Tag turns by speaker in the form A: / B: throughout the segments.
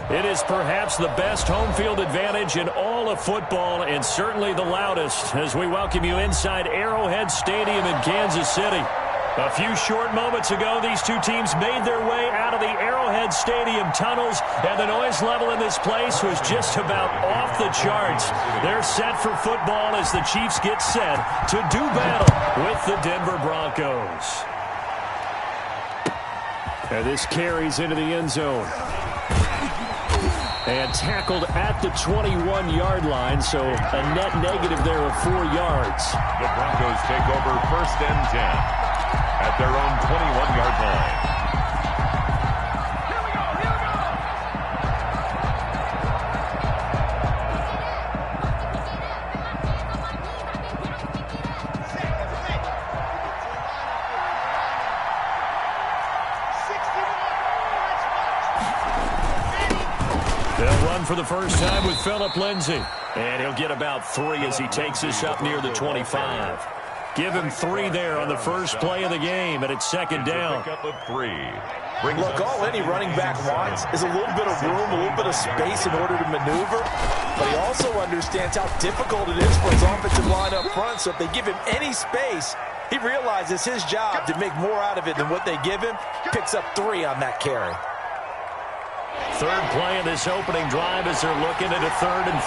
A: It is perhaps the best home field advantage in all of football and certainly the loudest as we welcome you inside Arrowhead Stadium in Kansas City. A few short moments ago, these two teams made their way out of the Arrowhead Stadium tunnels, and the noise level in this place was just about off the charts. They're set for football as the Chiefs get set to do battle with the Denver Broncos. And this carries into the end zone. And tackled at the 21-yard line, so a net negative there of 4 yards.
B: The Broncos take over 1st and 10 at their own 21-yard line.
A: For the first time with Phillip Lindsay. And he'll get about 3 as he takes this up near the 25. Give him 3 there on the first play of the game, and it's 2nd down.
B: Pick up of 3.
C: Look, all any running back wants is a little bit of room, a little bit of space in order to maneuver. But he also understands how difficult it is for his offensive line up front. So if they give him any space, he realizes his job to make more out of it than what they give him. Picks up 3 on that carry.
A: 3rd play of this opening drive as they're looking at a 3rd and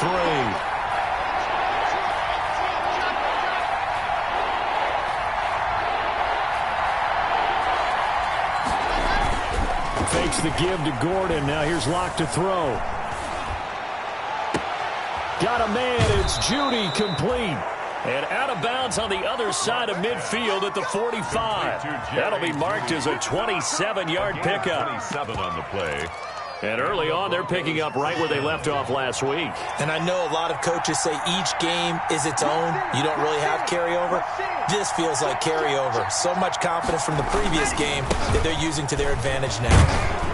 A: 3. Fakes the give to Gordon. Now here's Locke to throw. Got a man. It's Judy complete. And out of bounds on the other side of midfield at the 45. That'll be marked as a 27-yard pickup.
B: 27 on the play.
A: And early on, they're picking up right where they left off last week.
C: And I know a lot of coaches say each game is its own. You don't really have carryover. This feels like carryover. So much confidence from the previous game that they're using to their advantage now.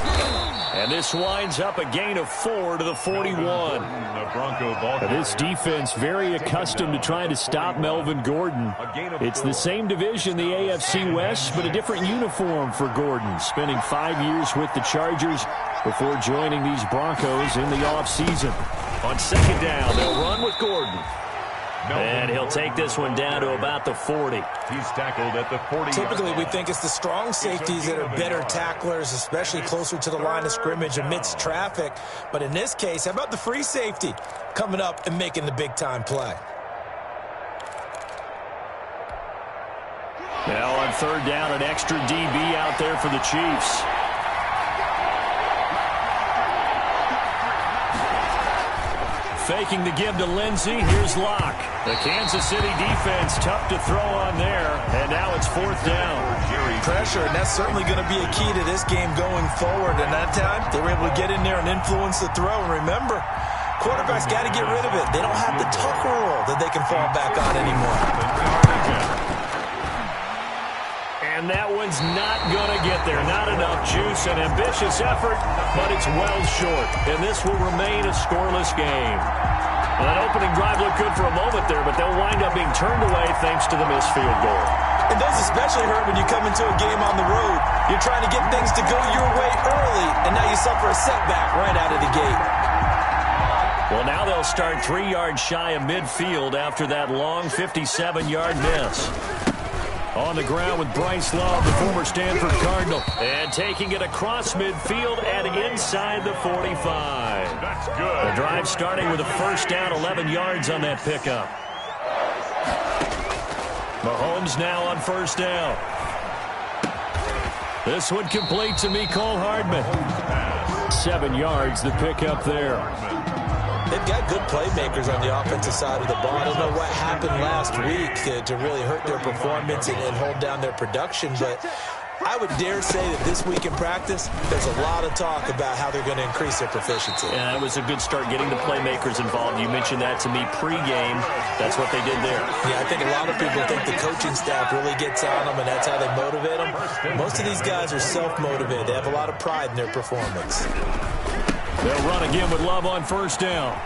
A: And this winds up a gain of 4 to the 41. This defense very accustomed to trying to stop Melvin Gordon. It's the same division, the AFC West, but a different uniform for Gordon, spending 5 years with the Chargers before joining these Broncos in the offseason. On 2nd down, they'll run with Gordon. And he'll take this one down to about the 40.
B: He's tackled at the 40.
C: Typically, we think it's the strong safeties that are better tacklers, especially closer to the line of scrimmage amidst traffic. But in this case, how about the free safety coming up and making the big-time play?
A: Now on 3rd down, an extra DB out there for the Chiefs. Faking the give to Lindsay. Here's Locke. The Kansas City defense tough to throw on there. And now it's 4th down.
C: Pressure, and that's certainly going to be a key to this game going forward. And that time, they were able to get in there and influence the throw. And remember, quarterbacks got to get rid of it. They don't have the Tucker rule that they can fall back on anymore.
A: And that one's not going to get there. Not enough juice. An ambitious effort, but it's well short. And this will remain a scoreless game. Well, that opening drive looked good for a moment there, but they'll wind up being turned away thanks to the missed field goal.
C: And those especially hurt when you come into a game on the road. You're trying to get things to go your way early, and now you suffer a setback right out of the gate.
A: Well, now they'll start 3 yards shy of midfield after that long 57-yard miss. On the ground with Bryce Love, the former Stanford Cardinal. And taking it across midfield and inside the 45.
B: That's good.
A: The drive starting with a 1st down, 11 yards on that pickup. Mahomes now on 1st down. This one complete to Mecole Hardman. 7 yards, the pickup there.
C: They've got good playmakers on the offensive side of the ball. I don't know what happened last week to really hurt their performance and hold down their production, but I would dare say that this week in practice, there's a lot of talk about how they're going to increase their proficiency.
A: Yeah, that was a good start getting the playmakers involved. You mentioned that to me pregame. That's what they did there.
C: Yeah, I think a lot of people think the coaching staff really gets on them, and that's how they motivate them. Most of these guys are self-motivated. They have a lot of pride in their performance.
A: They'll run again with Love on 1st down.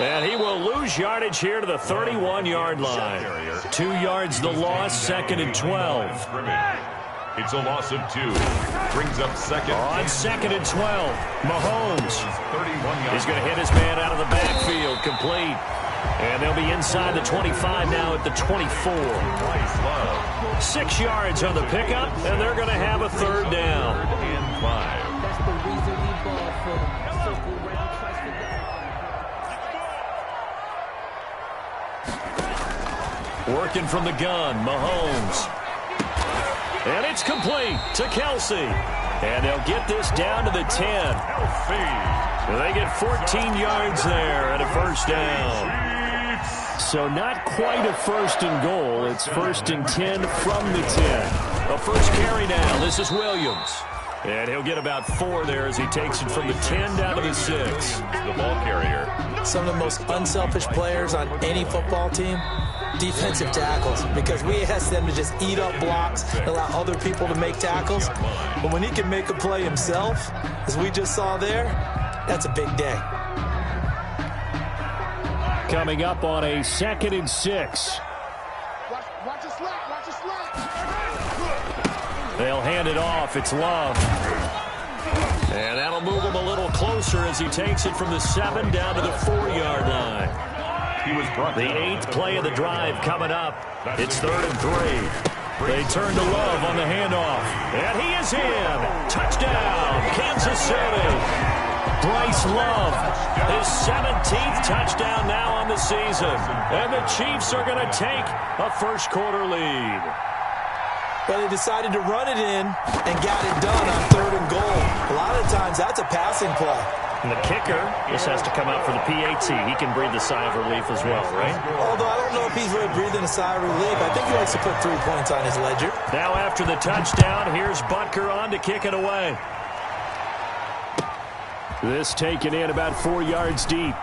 A: And he will lose yardage here to the 31-yard line. 2 yards the loss, 2nd and 12.
B: It's a loss of 2. Brings up second.
A: On 2nd and 12, Mahomes. He's going to hit his man out of the backfield, complete. And they'll be inside the 25 now at the 24. 6 yards on the pickup, and they're going to have a 3rd down.
B: And 5.
D: That's the reason we ball for circle round twice a day.
A: Working from the gun, Mahomes. And it's complete to Kelsey. And they'll get this down to the 10. They get 14 yards there and a 1st down. So not quite a 1st and goal. It's 1st and 10 from the 10. A first carry now. This is Williams. And he'll get about 4 there as he takes it from the 10 down to the 6.
B: The ball carrier.
C: Some of the most unselfish players on any football team, defensive tackles, because we ask them to just eat up blocks, allow other people to make tackles. But when he can make a play himself, as we just saw there, that's a big day.
A: Coming up on a 2nd and 6.
D: Watch the slap.
A: They'll hand it off. It's Love. And that'll move him a little closer as he takes it from the 7 down to the 4-yard line. The 8th play of the drive coming up. It's 3rd and 3. They turn to Love on the handoff. And he is in. Touchdown, Kansas City. Bryce Love, his 17th touchdown now on the season. And the Chiefs are going to take a first-quarter lead.
C: Well, they decided to run it in and got it done on 3rd and goal. A lot of times, that's a passing play.
A: And the kicker just has to come out for the PAT. He can breathe a sigh of relief as well, right?
C: Although I don't know if he's really breathing a sigh of relief. I think he likes to put 3 points on his ledger.
A: Now after the touchdown, here's Butker on to kick it away. This taken in about 4 yards deep.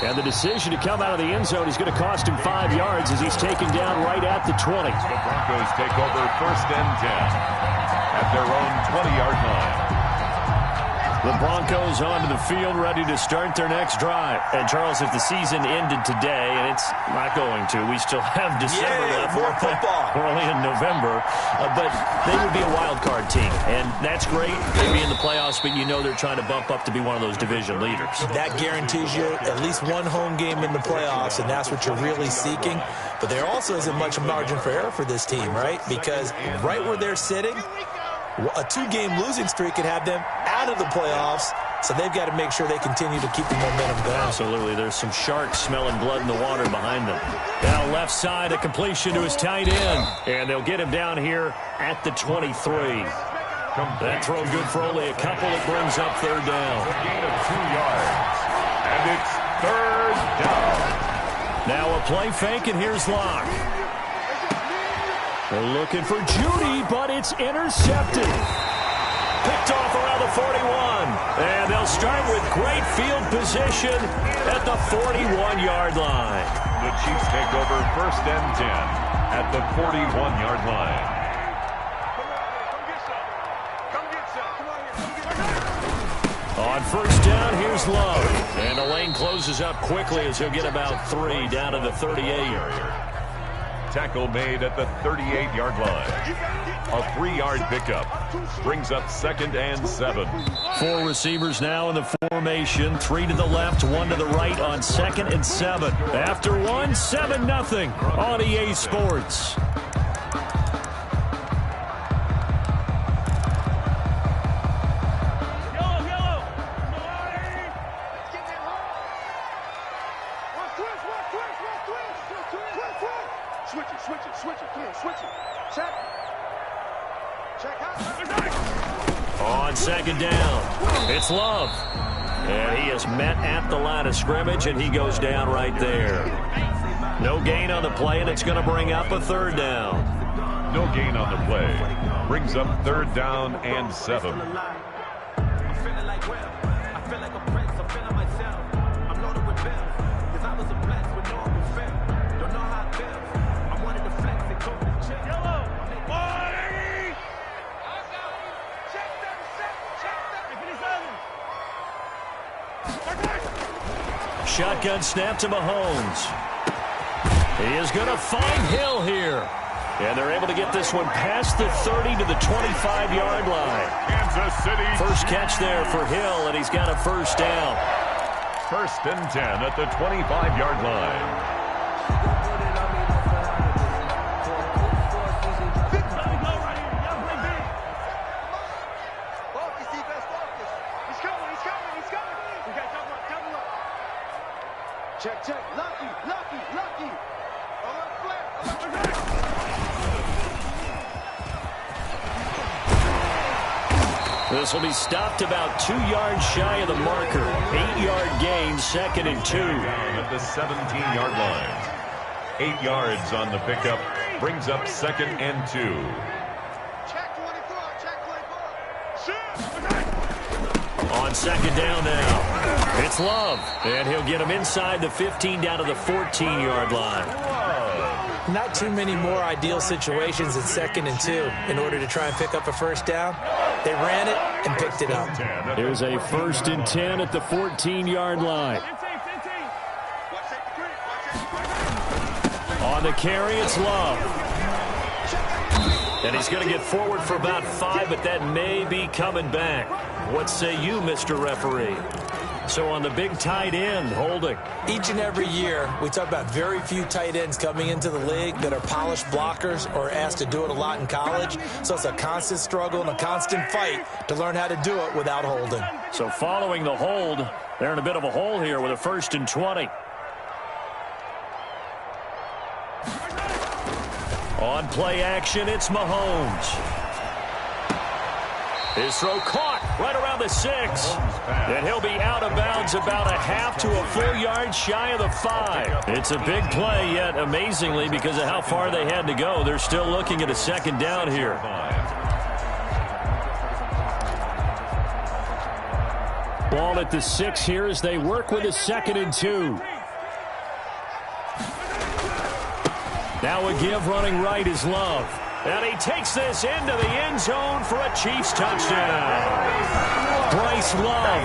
A: And the decision to come out of the end zone is going to cost him 5 yards as he's taken down right at the 20.
B: The Broncos take over 1st and 10 at their own 20-yard line.
A: The Broncos onto the field, ready to start their next drive. And, Charles, if the season ended today, and it's not going to, we still have December left.
C: More football.
A: We're only in November. But they would be a wild card team. And that's great. They'd be in the playoffs, but you know they're trying to bump up to be one of those division leaders.
C: That guarantees you at least 1 home game in the playoffs, and that's what you're really seeking. But there also isn't much margin for error for this team, right? Because right where they're sitting, a 2-game losing streak could have them out of the playoffs, so they've got to make sure they continue to keep the momentum going.
A: Absolutely. There's some sharks smelling blood in the water behind them. Now left side, a completion to his tight end, and they'll get him down here at the 23. That throw good for only a couple. It brings up 3rd down.
B: A gain of 2 yards, and it's 3rd down.
A: Now a play fake, and here's Locke. They're looking for Judy, but it's intercepted. Picked off around the 41. And they'll start with great field position at the 41-yard line.
B: The Chiefs take over 1st and 10 at the 41-yard line.
A: On 1st down, here's Love. And the lane closes up quickly as he'll get about 3 down to the 38.
B: Tackle made at the 38-yard line. A 3-yard pickup brings up 2nd and 7.
A: 4 receivers now in the formation. 3 to the left, 1 to the right on 2nd and 7. After 1, 7-0 on EA Sports. On 2nd down, it's Love. And he is met at the line of scrimmage, and he goes down right there. No gain on the play, and it's going to bring up a 3rd down.
B: No gain on the play. Brings up 3rd down and 7.
A: Shotgun snap to Mahomes. He is going to find Hill here. And they're able to get this one past the 30 to the 25-yard line.
B: Kansas City.
A: First catch there for Hill, and he's got a first down.
B: 1st and 10 at the 25-yard line.
E: Check, check. Lucky.
A: This will be stopped about 2 yards shy of the marker. 8-yard gain, 2nd and 2.
B: Down at the 17-yard line. 8 yards on the pickup. Brings up 2nd and 2.
E: Check 24. Shoot.
A: On 2nd down now. It's Love. And he'll get him inside the 15 down to the 14-yard line.
C: Not too many more ideal situations in 2nd and 2 in order to try and pick up a first down. They ran it and picked it up.
A: Here's a 1st and 10 at the 14-yard line. On the carry, it's Love. And he's going to get forward for about 5, but that may be coming back. What say you, Mr. Referee? So on the big tight end, holding.
C: Each and every year, we talk about very few tight ends coming into the league that are polished blockers or asked to do it a lot in college. So it's a constant struggle and a constant fight to learn how to do it without holding.
A: So following the hold, they're in a bit of a hole here with a 1st and 20. On play action, it's Mahomes. His throw caught right around the 6. And he'll be out of bounds about a half to a full yard shy of the 5. It's a big play, yet amazingly, because of how far they had to go, they're still looking at a 2nd down here. Ball at the 6 here as they work with a 2nd and 2. Now a give running right is Love. And he takes this into the end zone for a Chiefs touchdown. Bryce Love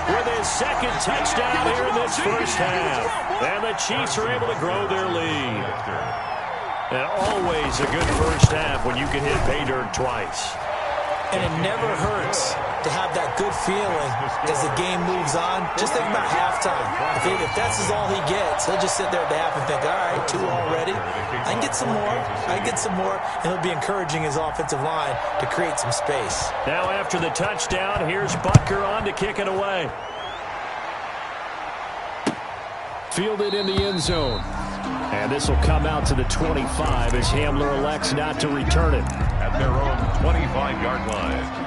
A: with his 2nd touchdown here in this first half. And the Chiefs are able to grow their lead. And always a good first half when you can hit pay dirt twice.
C: And it never hurts to have that good feeling as the game moves on. Just think about halftime. If that's all he gets, he'll just sit there at the half and think, all right, 2 already. I can get some more. And he'll be encouraging his offensive line to create some space.
A: Now after the touchdown, here's Butker on to kick it away. Fielded in the end zone. And this will come out to the 25 as Hamler elects not to return it.
B: At their own 25-yard line.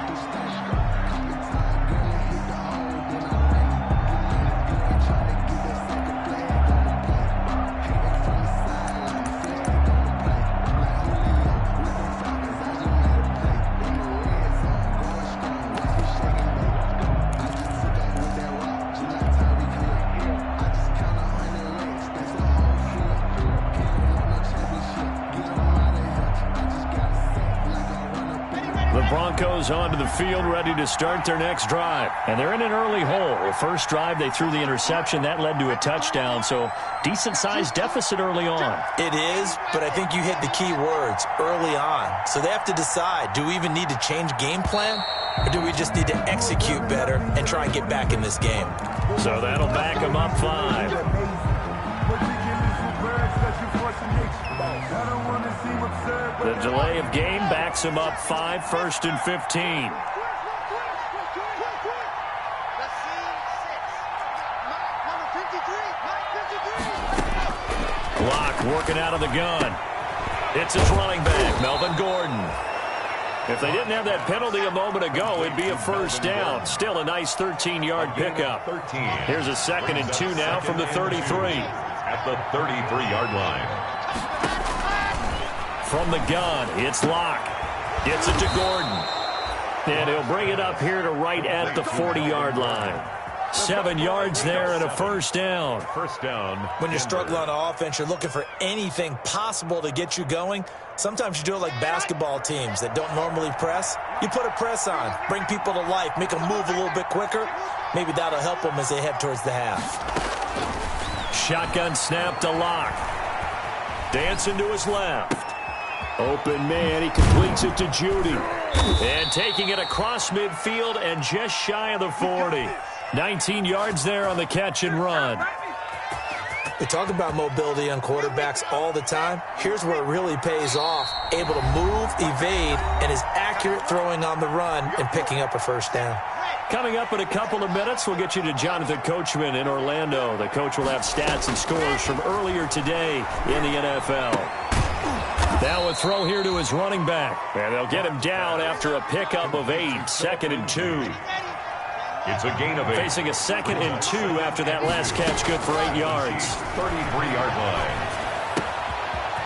A: Broncos onto the field, ready to start their next drive. And they're in an early hole. The first drive, they threw the interception. That led to a touchdown, so decent-sized deficit early on.
C: It is, but I think you hit the key words, early on. So they have to decide, do we even need to change game plan, or do we just need to execute better and try and get back in this game?
A: So that'll back them up 5. The delay of game backs him up 5, 1st and 15. Block working out of the gun. It's his running back, Melvin Gordon. If they didn't have that penalty a moment ago, it'd be a first down. Still a nice 13-yard pickup. Here's a 2nd and 2 now from the 33.
B: At the 33-yard line.
A: From the gun, it's Locke. Gets it to Gordon. And he'll bring it up here to right at the 40-yard line. 7 yards there and a first down.
B: First down.
C: When you're struggling on offense, you're looking for anything possible to get you going. Sometimes you do it like basketball teams that don't normally press. You put a press on, bring people to life, make them move a little bit quicker. Maybe that'll help them as they head towards the half.
A: Shotgun snap to Locke. Dancing to his left. Open man, he completes it to Judy. And taking it across midfield and just shy of the 40. 19 yards there on the catch and run.
C: We talk about mobility on quarterbacks all the time. Here's where it really pays off. Able to move, evade, and is accurate throwing on the run and picking up a first down.
A: Coming up in a couple of minutes, we'll get you to Jonathan Coachman in Orlando. The coach will have stats and scores from earlier today in the NFL. Now a throw here to his running back. And they'll get him down after a pickup of 8, 2nd and 2.
B: It's a gain of 8.
A: Facing a 2nd and 2 after that last catch, good for 8 yards.
B: 33-yard line.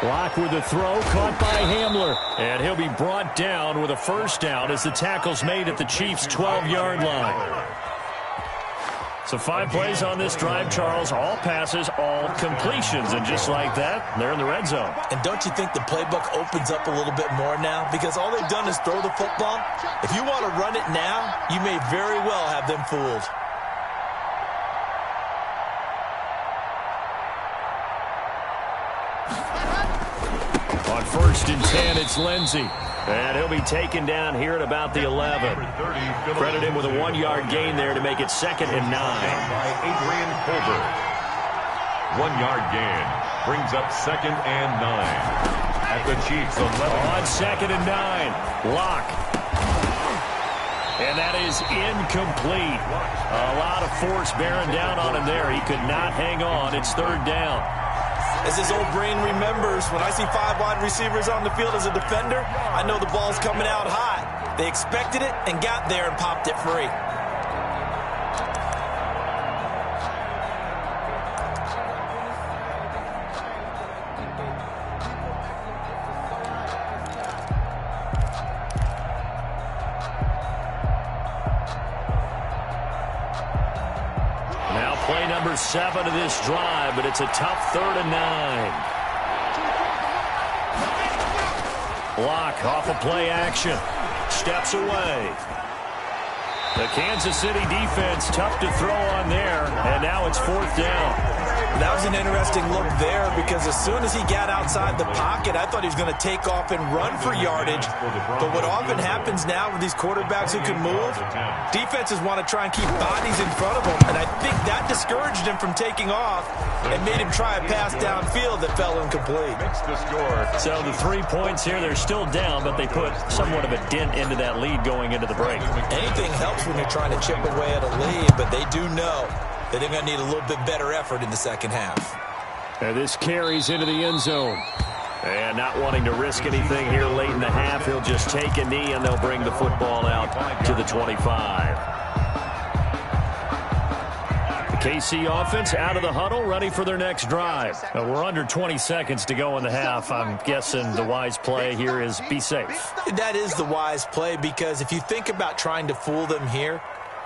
A: Block with the throw, caught by Hamler. And he'll be brought down with a first down as the tackle's made at the Chiefs' 12-yard line. So 5 plays on this drive, Charles. All passes, all completions. And just like that, they're in the red zone.
C: And don't you think the playbook opens up a little bit more now? Because all they've done is throw the football. If you want to run it now, you may very well have them fooled.
A: On 1st and 10, it's Lindsey. And he'll be taken down here at about the 11. Credit him with a 1-yard gain there to make it 2nd and 9.
B: By Adrian Colbert. 1-yard gain brings up 2nd and 9. At the Chiefs 11.
A: On 2nd and 9. Lock. And that is incomplete. A lot of force bearing down on him there. He could not hang on. It's 3rd down.
C: As his old brain remembers, when I see 5 wide receivers on the field as a defender, I know the ball's coming out high. They expected it and got there and popped it free.
A: Play number 7 of this drive, but it's a tough 3rd and 9. Block off of play action. Steps away. The Kansas City defense tough to throw on there, and now it's 4th down.
C: That was an interesting look there because as soon as he got outside the pocket, I thought he was going to take off and run for yardage. But what often happens now with these quarterbacks who can move, defenses want to try and keep bodies in front of them. And I think that discouraged him from taking off and made him try a pass downfield that fell incomplete.
A: So the 3 points here, they're still down, but they put somewhat of a dent into that lead going into the break.
C: Anything helps when you're trying to chip away at a lead, but they do know that they're going to need a little bit better effort in the second half.
A: And this carries into the end zone. And not wanting to risk anything here late in the half, he'll just take a knee and they'll bring the football out to the 25. The KC offense out of the huddle, ready for their next drive. We're under 20 seconds to go in the half. I'm guessing the wise play here is be safe.
C: That is the wise play because if you think about trying to fool them here,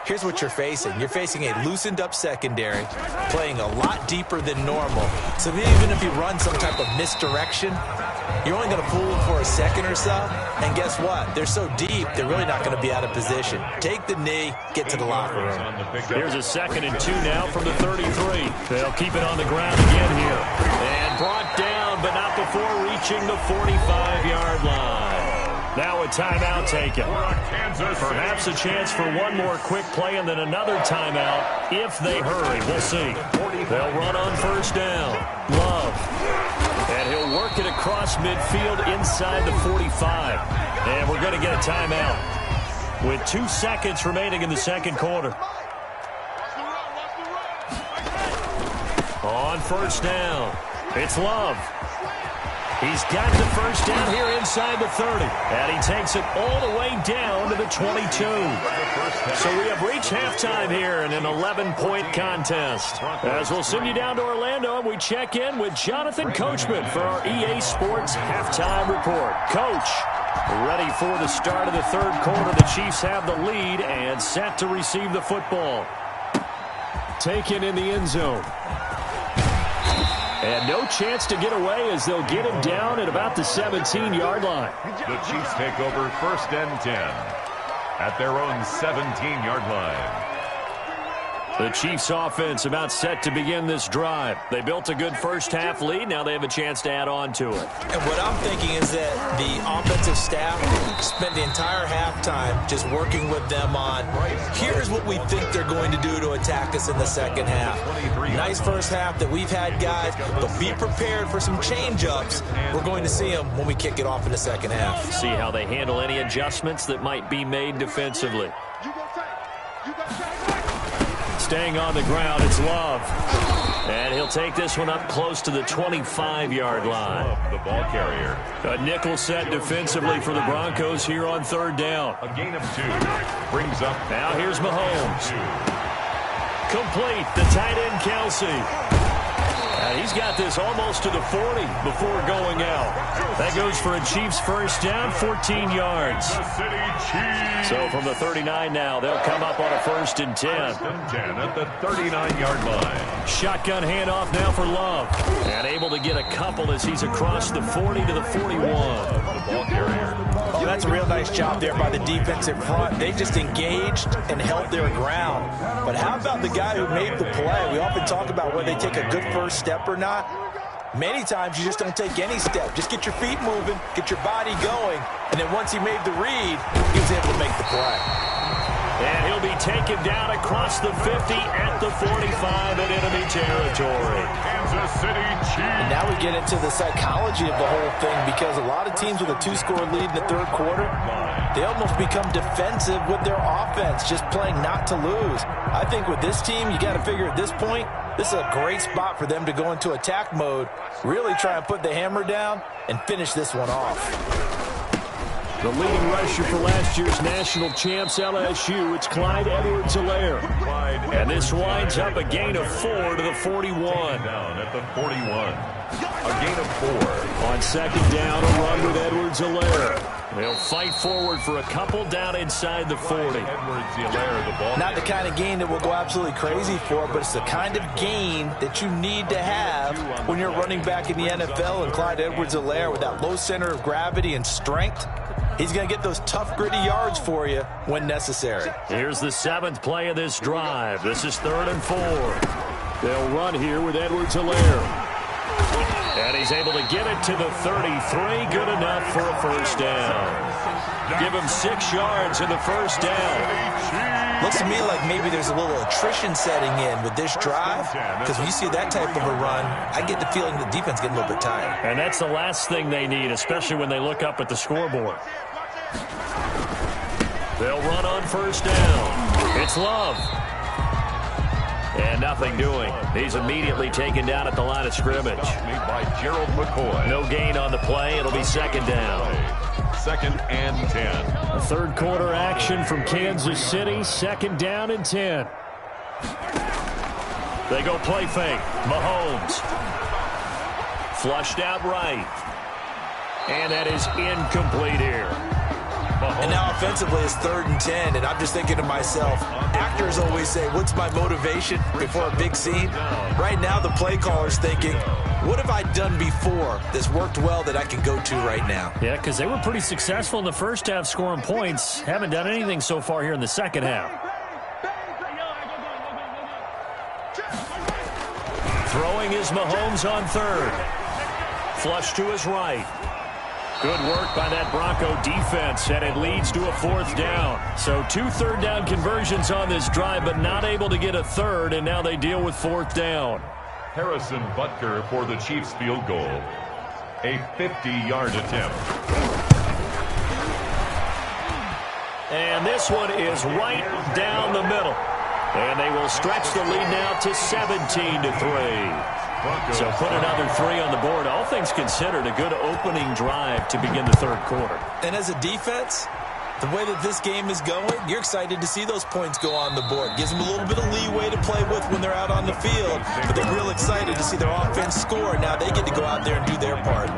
C: here's what you're facing. You're facing a loosened-up secondary, playing a lot deeper than normal. So even if you run some type of misdirection, you're only going to fool them for a second or so. And guess what? They're so deep, they're really not going to be out of position. Take the knee, get to the locker room.
A: Here's a 2nd and 2 now from the 33. They'll keep it on the ground again here. And brought down, but not before reaching the 45-yard line. Now a timeout taken. Perhaps a chance for one more quick play and then another timeout if they hurry. We'll see. They'll run on 1st down. Love. And he'll work it across midfield inside the 45. And we're going to get a timeout with 2 seconds remaining in the second quarter. On 1st down, it's Love. He's got the first down here inside the 30. And he takes it all the way down to the 22. So we have reached halftime here in an 11-point contest. As we'll send you down to Orlando, and we check in with Jonathan Coachman for our EA Sports Halftime Report. Coach, ready for the start of the 3rd quarter. The Chiefs have the lead and set to receive the football. Taken in the end zone. And no chance to get away as they'll get him down at about the 17-yard line.
B: The Chiefs take over 1st and 10 at their own 17-yard line.
A: The Chiefs offense about set to begin this drive. They built a good first-half lead. Now they have a chance to add on to it.
C: And what I'm thinking is that the offensive staff spent the entire halftime just working with them on, here's what we think they're going to do to attack us in the second half. Nice first half that we've had, guys, but be prepared for some change-ups. We're going to see them when we kick it off in the second half.
A: See how they handle any adjustments that might be made defensively. Staying on the ground, it's Love. And he'll take this one up close to the 25-yard line.
B: The ball carrier.
A: A nickel set defensively for the Broncos here on third down.
B: A gain of 2. Brings up.
A: Now here's Mahomes. Complete. The tight end, Kelsey. And he's got this almost to the 40 before going out. That goes for a Chiefs first down, 14 yards. So from the 39 now, they'll come up on a 1st and 10.
B: 10 at the 39-yard line.
A: Shotgun handoff now for Love. And able to get a couple as he's across the 40 to the 41.
B: The ball carrier.
C: Oh, that's a real nice job there by the defensive front. They just engaged and held their ground. But how about the guy who made the play? We often talk about whether they take a good first step or not. Many times you just don't take any step. Just get your feet moving, get your body going, and then once he made the read, he was able to make the play.
A: And he'll be taken down across the 50 at the 45 in enemy territory.
B: Kansas City Chiefs.
C: And now we get into the psychology of the whole thing, because a lot of teams with a 2-score lead in the third quarter, they almost become defensive with their offense, just playing not to lose. I think with this team, you got to figure at this point, this is a great spot for them to go into attack mode, really try and put the hammer down and finish this one off.
A: The leading rusher for last year's national champs, LSU, it's Clyde Edwards-Helaire. And this winds up a gain of 4 to the 41.
B: Down at the 41. A gain of 4.
A: On second down, a run with Edwards-Helaire. They'll fight forward for a couple down inside the 40.
B: Edwards-Helaire, the ball.
C: Not the kind of gain that we'll go absolutely crazy for, but it's the kind of gain that you need to have when you're running back in the NFL. And Clyde Edwards-Helaire, with that low center of gravity and strength, he's going to get those tough, gritty yards for you when necessary.
A: Here's the 7th play of this drive. This is 3rd and 4. They'll run here with Edwards-Helaire. And he's able to get it to the 33. Good enough for a first down. Give him 6 yards in the first down.
C: Looks to me like maybe there's a little attrition setting in with this drive, because when you see that type of a run, I get the feeling the defense getting a little bit tired.
A: And that's the last thing they need, especially when they look up at the scoreboard. They'll run on first down. It's Love. And nothing doing. He's immediately taken down at the line of scrimmage.
B: Made by Gerald McCoy.
A: No gain on the play. It'll be 2nd down.
B: 2nd and 10.
A: A third quarter action from Kansas City. 2nd down and 10. They go play fake. Mahomes. Flushed out right. And that is incomplete here.
C: And now offensively it's 3rd and 10, and I'm just thinking to myself, actors always say, what's my motivation before a big scene? Right now the play caller's thinking, what have I done before that's worked well that I can go to right now?
A: Yeah, because they were pretty successful in the first half scoring points. Haven't done anything so far here in the second half. Throwing is Mahomes on 3rd. Flush to his right. Good work by that Bronco defense, and it leads to a 4th down. So 2 third down conversions on this drive, but not able to get a 3rd, and now they deal with 4th down.
B: Harrison Butker for the Chiefs field goal. A 50-yard attempt.
A: And this one is right down the middle. And they will stretch the lead now to 17-3. So put another 3 on the board. All things considered, a good opening drive to begin the third quarter.
C: And as a defense, the way that this game is going, you're excited to see those points go on the board. Gives them a little bit of leeway to play with when they're out on the field. But they're real excited to see their offense score. Now they get to go out there and do their part.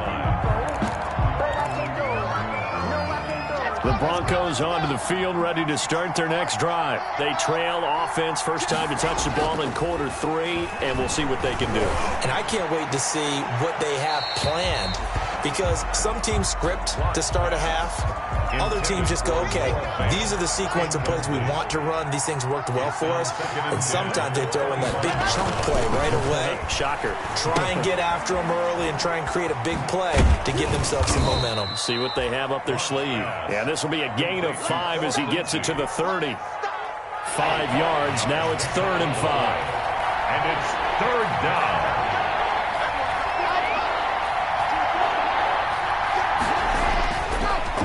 A: The Broncos onto the field, ready to start their next drive. They trail offense, first time to touch the ball in quarter 3, and we'll see what they can do.
C: And I can't wait to see what they have planned because some teams script to start a half. Other teams just go, okay, these are the sequence of plays we want to run. These things worked well for us. And sometimes they throw in that big chunk play right away.
A: Shocker.
C: Try and get after them early and try and create a big play to give themselves some momentum.
A: See what they have up their sleeve. Yeah, this will be a gain of 5 as he gets it to the 30. 5 yards. Now it's 3rd and 5.
B: And it's 3rd down.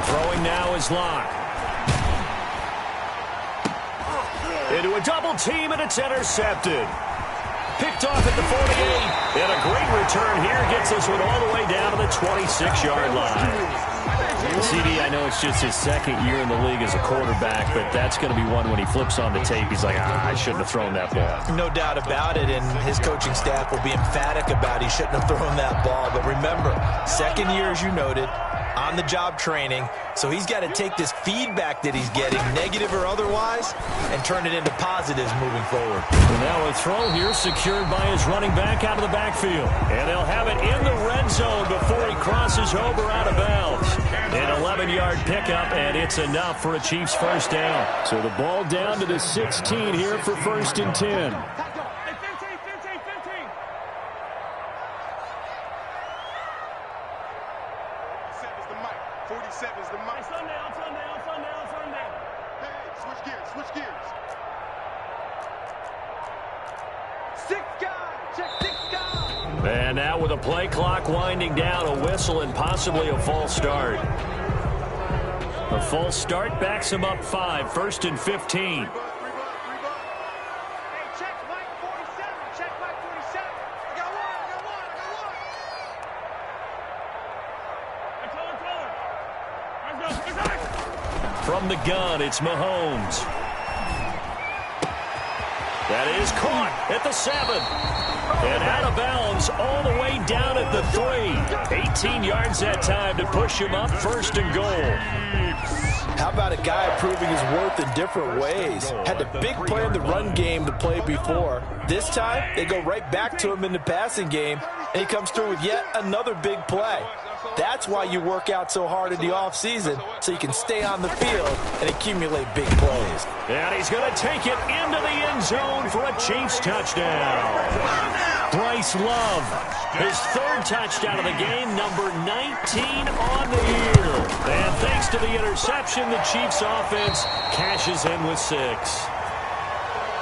A: Throwing now is Locke. Into a double team, and it's intercepted. Picked off at the 48. And a great return here gets this one all the way down to the 26-yard line. CD, I know it's just his 2nd year in the league as a quarterback, but that's going to be one when he flips on the tape. He's like, I shouldn't have thrown that ball.
C: No doubt about it, and his coaching staff will be emphatic about he shouldn't have thrown that ball. But remember, 2nd year, as you noted, on-the-job training, so he's got to take this feedback that he's getting, negative or otherwise, and turn it into positives moving forward.
A: And now a throw here secured by his running back out of the backfield. And they'll have it in the red zone before he crosses over out of bounds. An 11-yard pickup, and it's enough for a Chiefs first down. So the ball down to the 16 here for 1st and 10. And now with a play clock winding down, a whistle and possibly a false start. A false start backs him up 5, 1st and 15. From the gun, it's Mahomes. That is caught at the 7. And out of bounds all the way down at the 3. 18 yards that time to push him up 1st and goal.
C: How about a guy proving his worth in different ways? Had the big play in the run game to play before. This time, they go right back to him in the passing game, and he comes through with yet another big play. That's why you work out so hard in the offseason, so you can stay on the field and accumulate big plays.
A: And he's going to take it into the end zone for a Chiefs touchdown. Bryce Love, his 3rd touchdown of the game, number 19 on the year. And thanks to the interception, the Chiefs offense cashes in with 6.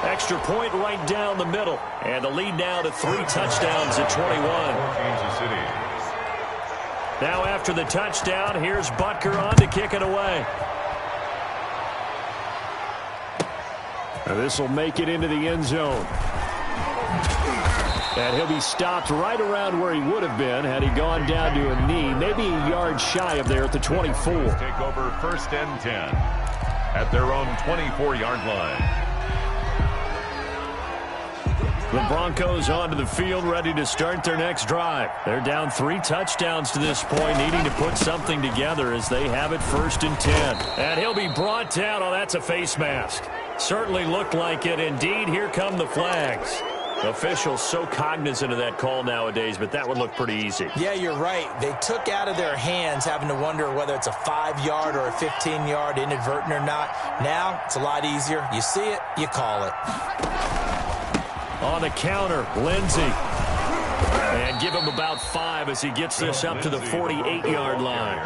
A: Extra point right down the middle. And the lead now to 3 touchdowns at 21.
B: Kansas City.
A: Now after the touchdown, here's Butker on to kick it away. This will make it into the end zone. And he'll be stopped right around where he would have been had he gone down to a knee, maybe a yard shy of there at the 24.
B: Take over 1st and 10 at their own 24-yard line.
A: The Broncos onto the field, ready to start their next drive. They're down 3 touchdowns to this point, needing to put something together as they have it 1st and 10. And he'll be brought down. Oh, that's a face mask. Certainly looked like it. Indeed, here come the flags. Officials so cognizant of that call nowadays, but that would look pretty easy.
C: Yeah, you're right. They took out of their hands having to wonder whether it's a 5-yard or a 15-yard inadvertent or not. Now, it's a lot easier. You see it, you call it.
A: On the counter, Lindsey. And give him about 5 as he gets this up to the 48-yard line.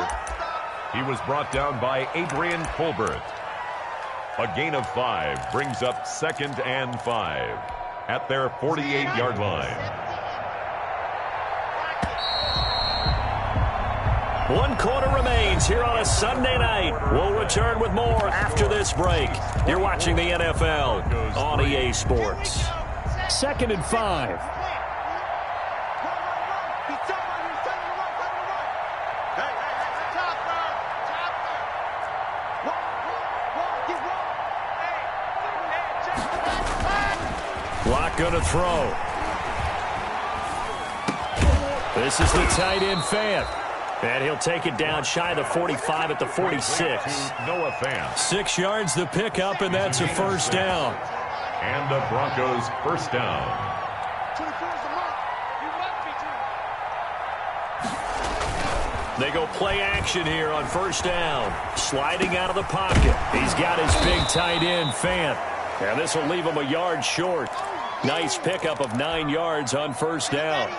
B: He was brought down by Adrian Colbert. A gain of 5 brings up 2nd and 5 at their 48-yard line.
A: 1 quarter remains here on a Sunday night. We'll return with more after this break. You're watching the NFL on EA Sports. 2nd and 5. Locke going to throw. This is the tight end Fant. And he'll take it down shy of the 45 at the 46.
B: Noah Fant.
A: 6 yards the pickup, and that's a first down.
B: And the Broncos first down.
E: 24 is the mark. You must be true.
A: They go play action here on first down. Sliding out of the pocket. He's got his big tight end, Fant. And this will leave him a yard short. Nice pickup of 9 yards on first down.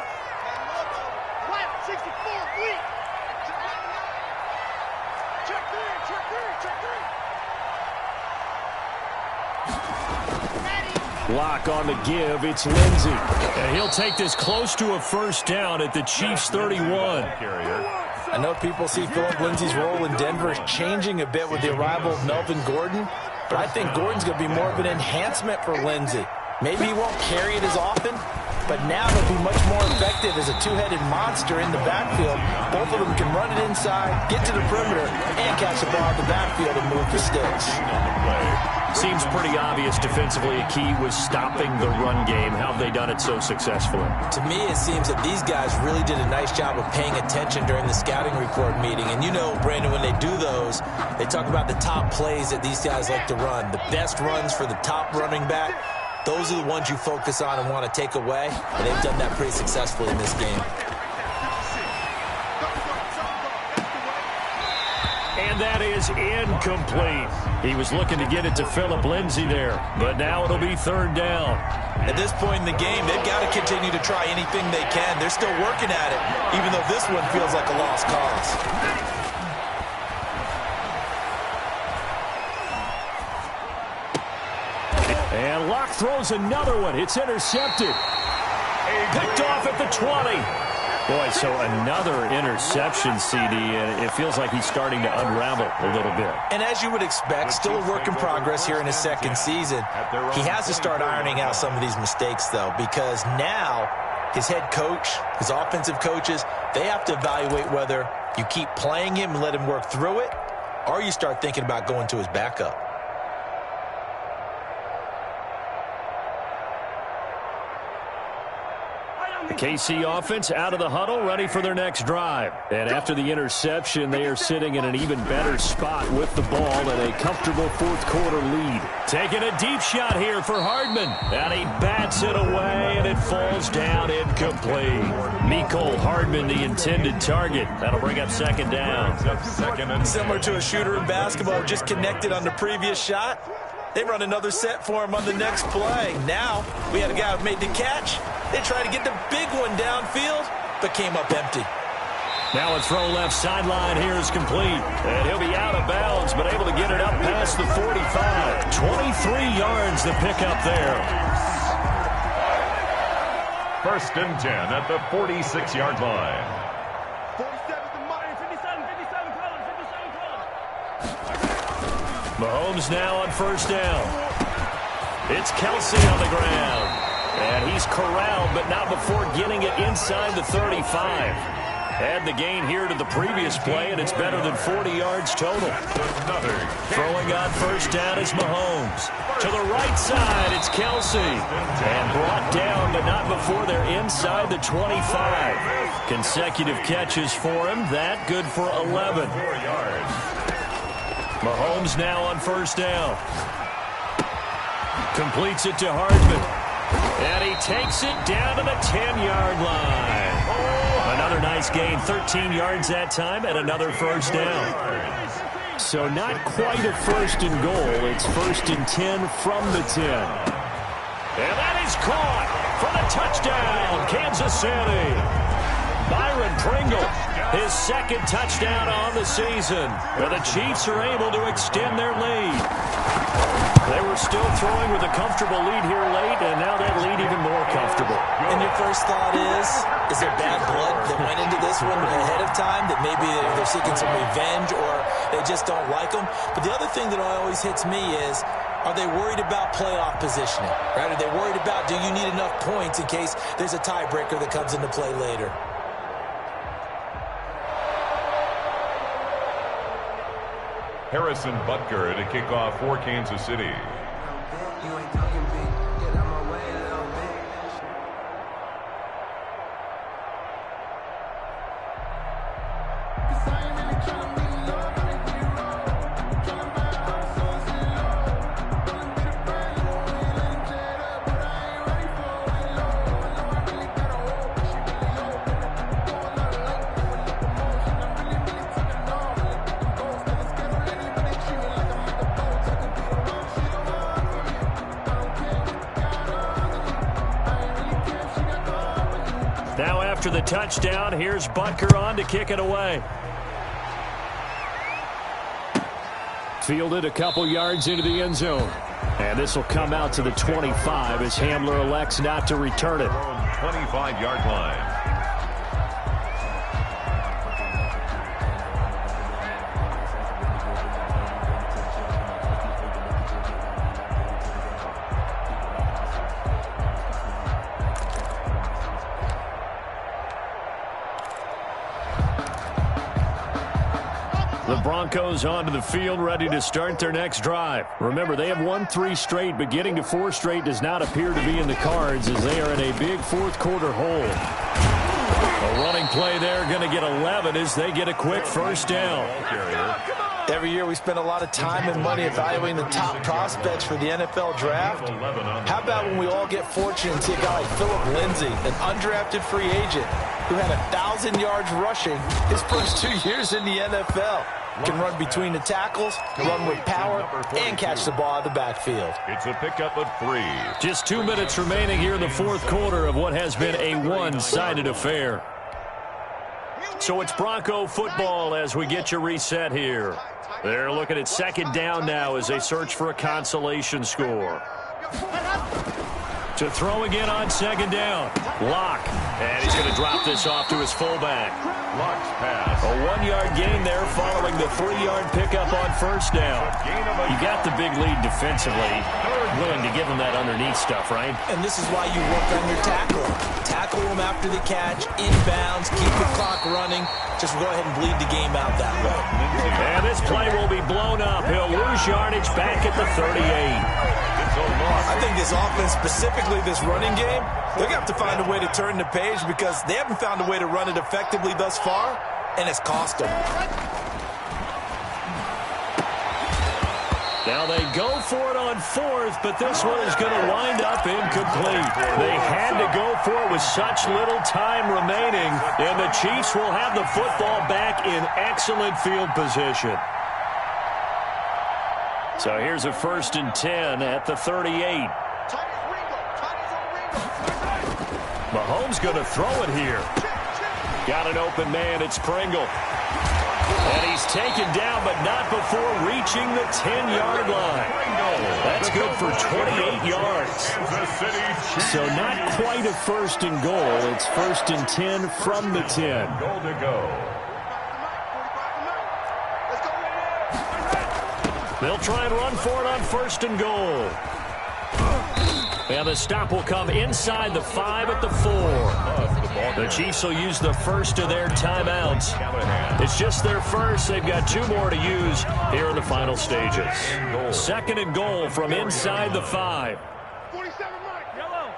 A: Lock on the give. It's Lindsey. And he'll take this close to a first down at the Chiefs' 31.
C: I know people see Philip Lindsay's role in Denver changing a bit with the arrival of Melvin Gordon, but I think Gordon's going to be more of an enhancement for Lindsay. Maybe he won't carry it as often, but now he'll be much more effective as a two-headed monster in the backfield. Both of them can run it inside, get to the perimeter, and catch the ball in the backfield and move the sticks.
A: Seems pretty obvious defensively a key was stopping the run game. How have they done it so successfully?
C: To me, it seems that these guys really did a nice job of paying attention during the scouting report meeting. And you know, Brandon, when they do those, they talk about the top plays that these guys like to run. The best runs for the top running back, those are the ones you focus on and want to take away. And they've done that pretty successfully in this game.
A: And that is incomplete. He was looking to get it to Philip Lindsay there, but now it'll be third down.
C: At this point in the game, they've got to continue to try anything they can. They're still working at it, even though this one feels like a lost cause.
A: And Locke throws another one. It's intercepted. Picked off at the 20. Boy, so another interception, CD, and it feels like he's starting to unravel a little bit.
C: And as you would expect, still a work in progress here in his second season. He has to start ironing out some of these mistakes, though, because now his head coach, his offensive coaches, they have to evaluate whether you keep playing him and let him work through it, or you start thinking about going to his backup.
A: The KC offense out of the huddle, ready for their next drive. And after the interception, they are sitting in an even better spot with the ball and a comfortable fourth-quarter lead. Taking a deep shot here for Hardman. And he bats it away, and it falls down incomplete. Mecole Hardman, the intended target. That'll bring up second down.
C: Similar to a shooter in basketball, just connected on the previous shot. They run another set for him on the next play. Now, we had a guy who made the catch. They tried to get the big one downfield, but came up empty.
A: Now a throw left sideline here is complete. And he'll be out of bounds, but able to get it up past the 45. 23 yards to pick up there.
B: First and 10 at the 46-yard line.
E: 47 to mine, 57, 57,
A: Mahomes now on first down. It's Kelsey on the ground. And he's corralled, but not before getting it inside the 35. Add the gain here to the previous play, and it's better than 40 yards total. Throwing on first down is Mahomes. To the right side, it's Kelsey. And brought down, but not before they're inside the 25. Consecutive catches for him. That good for 11. Mahomes now on first down. Completes it to Hardman. And he takes it down to the 10-yard line. Another nice gain, 13 yards that time, and another first down. So not quite a first and goal. It's first and 10 from the 10. And that is caught for the touchdown, Kansas City. Byron Pringle, his second touchdown on the season. Where the Chiefs are able to extend their lead. They were still throwing with a comfortable lead here late, and now that lead even more comfortable.
C: And your first thought is there bad blood that went into this one ahead of time, that maybe they're seeking some revenge or they just don't like them? But the other thing that always hits me is, are they worried about playoff positioning? Right? Are they worried about, do you need enough points in case there's a tiebreaker that comes into play later?
B: Harrison Butker to kick off for Kansas City.
A: after the touchdown, here's Butker on to kick it away. Fielded a couple yards into the end zone. And this will come out to the 25 as Hamler elects not to return it.
B: 25-yard line.
A: The Broncos onto the field, ready to start their next drive. Remember, they have won 3 straight, but getting to 4 straight does not appear to be in the cards as they are in a big fourth-quarter hole. A running play there, going to get 11 as they get a quick first down.
C: Every year we spend a lot of time and money evaluating the top prospects for the NFL draft. How about when we all get fortunate and see a guy like Philip Lindsay, an undrafted free agent who had 1,000 yards rushing his first 2 years in the NFL. Can run between the tackles, run with power, and catch the ball out of the backfield.
B: It's a pickup of 3.
A: Just 2 minutes remaining here in the fourth quarter of what has been a one-sided affair. So it's Bronco football as we get you reset here. They're looking at second down now as they search for a consolation score. To throw again on second down. Locke. And he's going to drop this off to his fullback.
B: Locke's pass.
A: A 1-yard gain there following the 3-yard pickup on first down. You got the big lead defensively. Willing to give him that underneath stuff, right?
C: And this is why you work on your tackle. Tackle him after the catch, inbounds, keep the clock running. Just go ahead and bleed the game out that way.
A: And this play will be blown up. He'll lose yardage back at the 38.
C: I think this offense, specifically this running game, they're going to have to find a way to turn the page because they haven't found a way to run it effectively thus far, and it's cost them.
A: Now they go for it on fourth, but this one is going to wind up incomplete. They had to go for it with such little time remaining, and the Chiefs will have the football back in excellent field position. So here's a 1st and 10 at the 38. Mahomes going to throw it here. Got an open man. It's Pringle. And he's taken down, but not before reaching the 10-yard line. That's good for 28 yards. So not quite a 1st and goal. It's 1st and 10 from the 10.
B: Goal to go.
A: They'll try and run for it on 1st and goal. And the stop will come inside the 5 at the 4. The Chiefs will use the first of their timeouts. It's just their first. They've got 2 more to use here in the final stages. 2nd and goal from inside the 5.
E: 47, Mike. Yellow.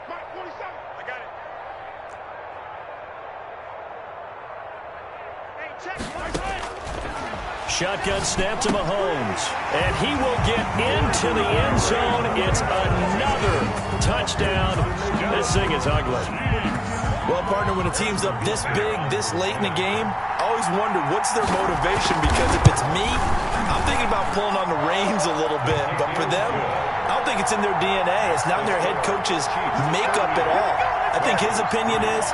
E: Mike, 47. I got it. Hey, check.
A: Shotgun snap to Mahomes. And he will get into the end zone. It's another touchdown. This thing is ugly.
C: Well, partner, when a team's up this big, this late in the game, I always wonder what's their motivation, because if it's me, I'm thinking about pulling on the reins a little bit. But for them, I don't think it's in their DNA. It's not in their head coach's makeup at all. I think his opinion is,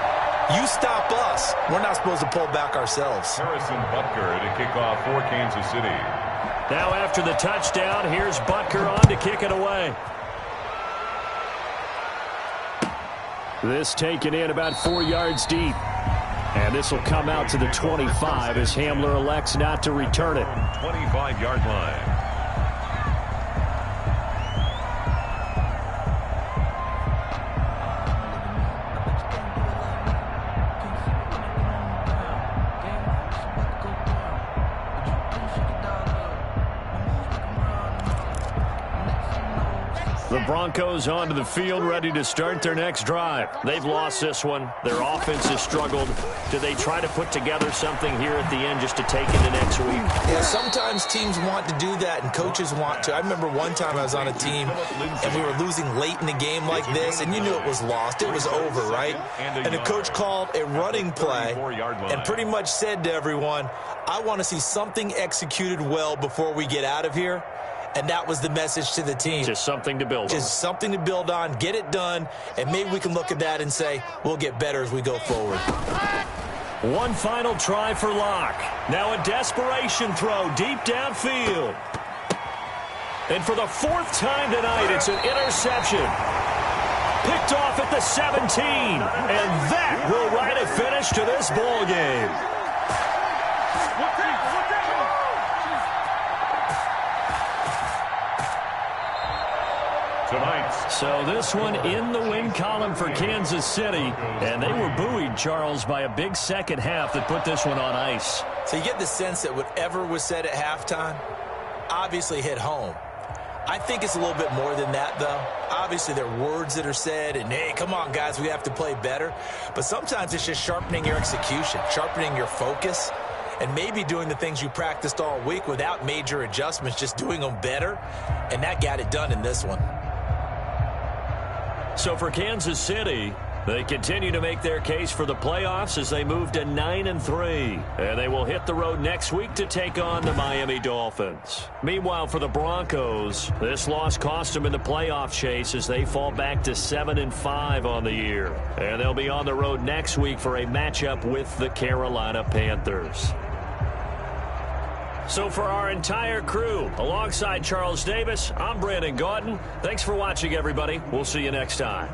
C: you stop us, we're not supposed to pull back ourselves.
B: Harrison Butker to kick off for Kansas City.
A: Now after the touchdown, here's Butker on to kick it away. This taken in about 4 yards deep. And this will come out to the 25 as Hamler elects not to return it.
B: 25-yard line.
A: The Broncos onto the field, ready to start their next drive. They've lost this one. Their offense has struggled. Do they try to put together something here at the end just to take into next week?
C: Yeah, sometimes teams want to do that and coaches want to. I remember one time I was on a team and we were losing late in the game like this, and you knew it was lost. It was over, right? And the coach called a running play and pretty much said to everyone, I want to see something executed well before we get out of here. And that was the message to the team.
A: Just something to build on.
C: Just something to build on, get it done, and maybe we can look at that and say, we'll get better as we go forward.
A: One final try for Locke. Now a desperation throw deep downfield. And for the fourth time tonight, it's an interception. Picked off at the 17. And that will write a finish to this ball game. So this one in the win column for Kansas City. And they were buoyed, Charles, by a big second half that put this one on ice.
C: So you get the sense that whatever was said at halftime obviously hit home. I think it's a little bit more than that, though. Obviously, there are words that are said, and, hey, come on, guys, we have to play better. But sometimes it's just sharpening your execution, sharpening your focus, and maybe doing the things you practiced all week without major adjustments, just doing them better. And that got it done in this one.
A: So for Kansas City, they continue to make their case for the playoffs as they move to 9-3. And they will hit the road next week to take on the Miami Dolphins. Meanwhile, for the Broncos, this loss cost them in the playoff chase as they fall back to 7-5 on the year. And they'll be on the road next week for a matchup with the Carolina Panthers. So for our entire crew, alongside Charles Davis, I'm Brandon Gaudin. Thanks for watching, everybody. We'll see you next time.